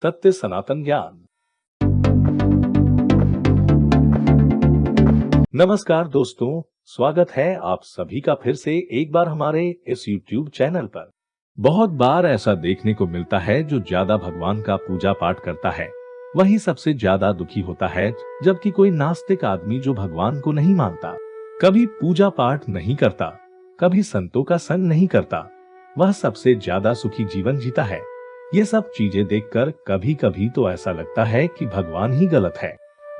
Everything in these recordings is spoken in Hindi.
सत्य सनातन ज्ञान। नमस्कार दोस्तों, स्वागत है आप सभी का फिर से एक बार हमारे इस YouTube चैनल पर। बहुत बार ऐसा देखने को मिलता है जो ज्यादा भगवान का पूजा पाठ करता है वही सबसे ज्यादा दुखी होता है, जबकि कोई नास्तिक आदमी जो भगवान को नहीं मानता, कभी पूजा पाठ नहीं करता, कभी संतों का संग नहीं करता, वह सबसे ज्यादा सुखी जीवन जीता है। ये सब चीजें देखकर कभी कभी तो ऐसा लगता है कि भगवान ही गलत है,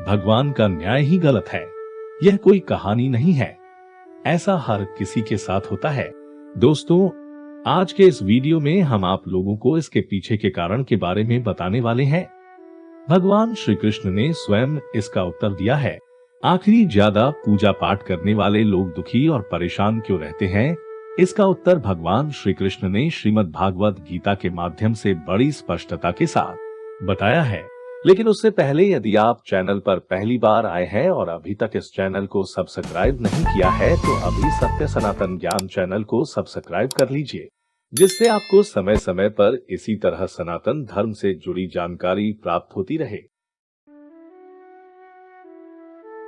भगवान का न्याय ही गलत है। यह कोई कहानी नहीं है, ऐसा हर किसी के साथ होता है। दोस्तों, आज के इस वीडियो में हम आप लोगों को इसके पीछे के कारण के बारे में बताने वाले हैं। भगवान श्री कृष्ण ने स्वयं इसका उत्तर दिया है। आखिर ज्यादा पूजा पाठ करने वाले लोग दुखी और परेशान क्यों रहते हैं? इसका उत्तर भगवान श्री कृष्ण ने श्रीमद् भागवत गीता के माध्यम से बड़ी स्पष्टता के साथ बताया है। लेकिन उससे पहले यदि आप चैनल पर पहली बार आए हैं और अभी तक इस चैनल को सब्सक्राइब नहीं किया है तो अभी सत्य सनातन ज्ञान चैनल को सब्सक्राइब कर लीजिए, जिससे आपको समय समय पर इसी तरह सनातन धर्म से जुड़ी जानकारी प्राप्त होती रहे।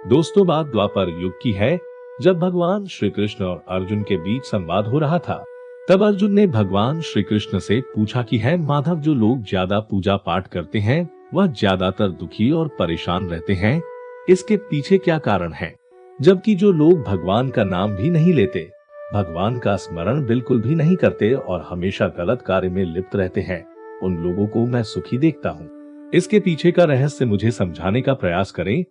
दोस्तों, बात द्वापर युग की है, जब भगवान श्री कृष्ण और अर्जुन के बीच संवाद हो रहा था। तब अर्जुन ने भगवान श्री कृष्ण से पूछा कि है माधव, जो लोग ज्यादा पूजा पाठ करते हैं वह ज्यादातर दुखी और परेशान रहते हैं, इसके पीछे क्या कारण है? जबकि जो लोग भगवान का नाम भी नहीं लेते, भगवान का स्मरण बिल्कुल भी नहीं करते और हमेशा गलत कार्य में लिप्त रहते हैं, उन लोगों को मैं सुखी देखता हूँ। इसके पीछे का रहस्य मुझे समझाने का प्रयास करें।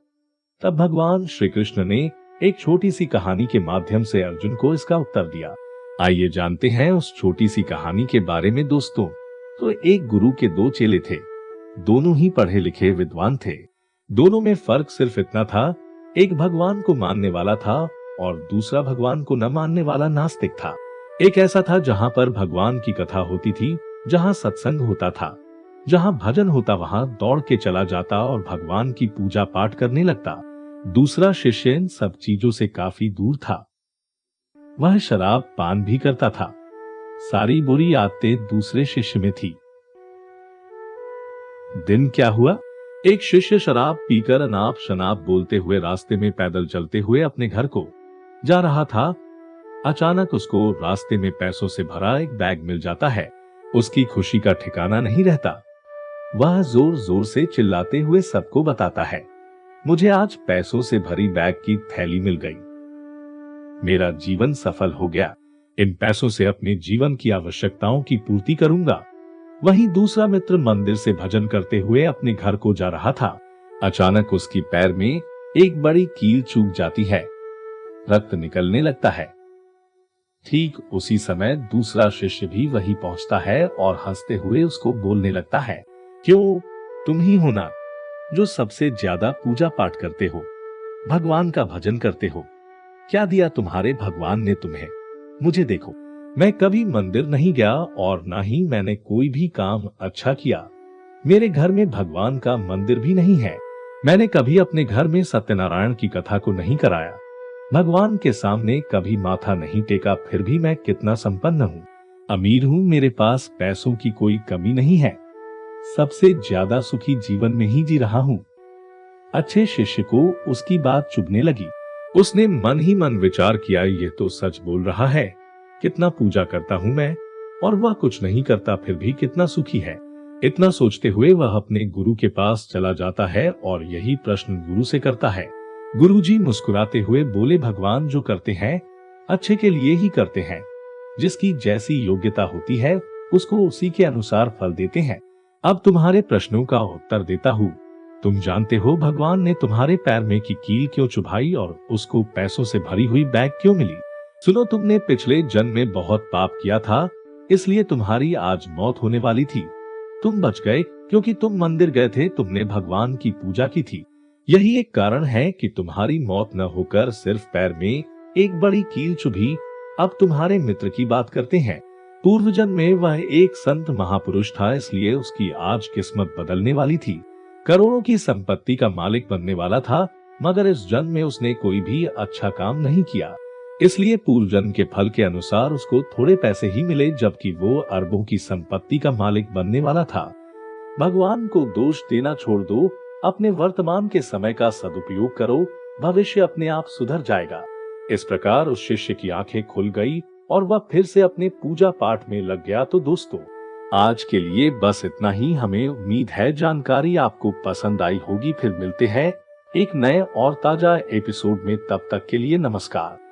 तब भगवान श्री कृष्ण ने एक छोटी सी कहानी के माध्यम से अर्जुन को इसका उत्तर दिया। आइए जानते हैं उस छोटी सी कहानी के बारे में। दोस्तों, तो एक गुरु के दो चेले थे, दोनों ही पढ़े लिखे विद्वान थे। दोनों में फर्क सिर्फ इतना था, एक भगवान को मानने वाला था और दूसरा भगवान को न मानने वाला नास्तिक था। एक ऐसा था जहाँ पर भगवान की कथा होती थी, जहाँ सत्संग होता था, जहाँ भजन होता वहाँ दौड़ के चला जाता और भगवान की पूजा पाठ करने लगता। दूसरा शिष्य इन सब चीजों से काफी दूर था। वह शराब पान भी करता था। सारी बुरी आदतें दूसरे शिष्य में थी। दिन क्या हुआ, एक शिष्य शराब पीकर अनाप शनाप बोलते हुए रास्ते में पैदल चलते हुए अपने घर को जा रहा था। अचानक उसको रास्ते में पैसों से भरा एक बैग मिल जाता है। उसकी खुशी का ठिकाना नहीं रहता। वह जोर जोर से चिल्लाते हुए सबको बताता है, मुझे आज पैसों से भरी बैग की थैली मिल गई, मेरा जीवन सफल हो गया, इन पैसों से अपने जीवन की आवश्यकताओं की पूर्ति करूंगा। वहीं दूसरा मित्र मंदिर से भजन करते हुए अपने घर को जा रहा था। अचानक उसकी पैर में एक बड़ी कील चुभ जाती है, रक्त निकलने लगता है। ठीक उसी समय दूसरा शिष्य भी वहीं पहुंचता है और हंसते हुए उसको बोलने लगता है, क्यों, तुम ही हो ना जो सबसे ज्यादा पूजा पाठ करते हो, भगवान का भजन करते हो, क्या दिया तुम्हारे भगवान ने तुम्हें? मुझे देखो, मैं कभी मंदिर नहीं गया और ना ही मैंने कोई भी काम अच्छा किया। मेरे घर में भगवान का मंदिर भी नहीं है। मैंने कभी अपने घर में सत्यनारायण की कथा को नहीं कराया, भगवान के सामने कभी माथा नहीं टेका, फिर भी मैं कितना संपन्न हूँ, अमीर हूँ, मेरे पास पैसों की कोई कमी नहीं है, सबसे ज्यादा सुखी जीवन में ही जी रहा हूँ। अच्छे शिष्य को उसकी बात चुभने लगी। उसने मन ही मन विचार किया, ये तो सच बोल रहा है, कितना पूजा करता हूँ मैं और वह कुछ नहीं करता, फिर भी कितना सुखी है। इतना सोचते हुए वह अपने गुरु के पास चला जाता है और यही प्रश्न गुरु से करता है। गुरुजी मुस्कुराते हुए बोले, भगवान जो करते हैं अच्छे के लिए ही करते हैं, जिसकी जैसी योग्यता होती है उसको उसी के अनुसार फल देते हैं। अब तुम्हारे प्रश्नों का उत्तर देता हूँ। तुम जानते हो भगवान ने तुम्हारे पैर में की कील क्यों चुभाई और उसको पैसों से भरी हुई बैग क्यों मिली? सुनो, तुमने पिछले जन्म में बहुत पाप किया था, इसलिए तुम्हारी आज मौत होने वाली थी। तुम बच गए क्योंकि तुम मंदिर गए थे, तुमने भगवान की पूजा की थी। यही एक कारण है कि तुम्हारी मौत न होकर सिर्फ पैर में एक बड़ी कील चुभी। अब तुम्हारे मित्र की बात करते हैं। पूर्व जन्म में वह एक संत महापुरुष था, इसलिए उसकी आज किस्मत बदलने वाली थी। करोड़ों की संपत्ति का मालिक बनने वाला था, मगर इस जन्म में उसने कोई भी अच्छा काम नहीं किया, इसलिए पूर्व जन्म के फल के अनुसार उसको थोड़े पैसे ही मिले, जबकि वो अरबों की संपत्ति का मालिक बनने वाला था। भगवान को दोष देना छोड़ दो, अपने वर्तमान के समय का सदुपयोग करो, भविष्य अपने आप सुधर जाएगा। इस प्रकार उस शिष्य की आंखें खुल गई और वह फिर से अपने पूजा पाठ में लग गया। तो दोस्तों, आज के लिए बस इतना ही। हमें उम्मीद है जानकारी आपको पसंद आई होगी। फिर मिलते हैं एक नए और ताजा एपिसोड में। तब तक के लिए नमस्कार।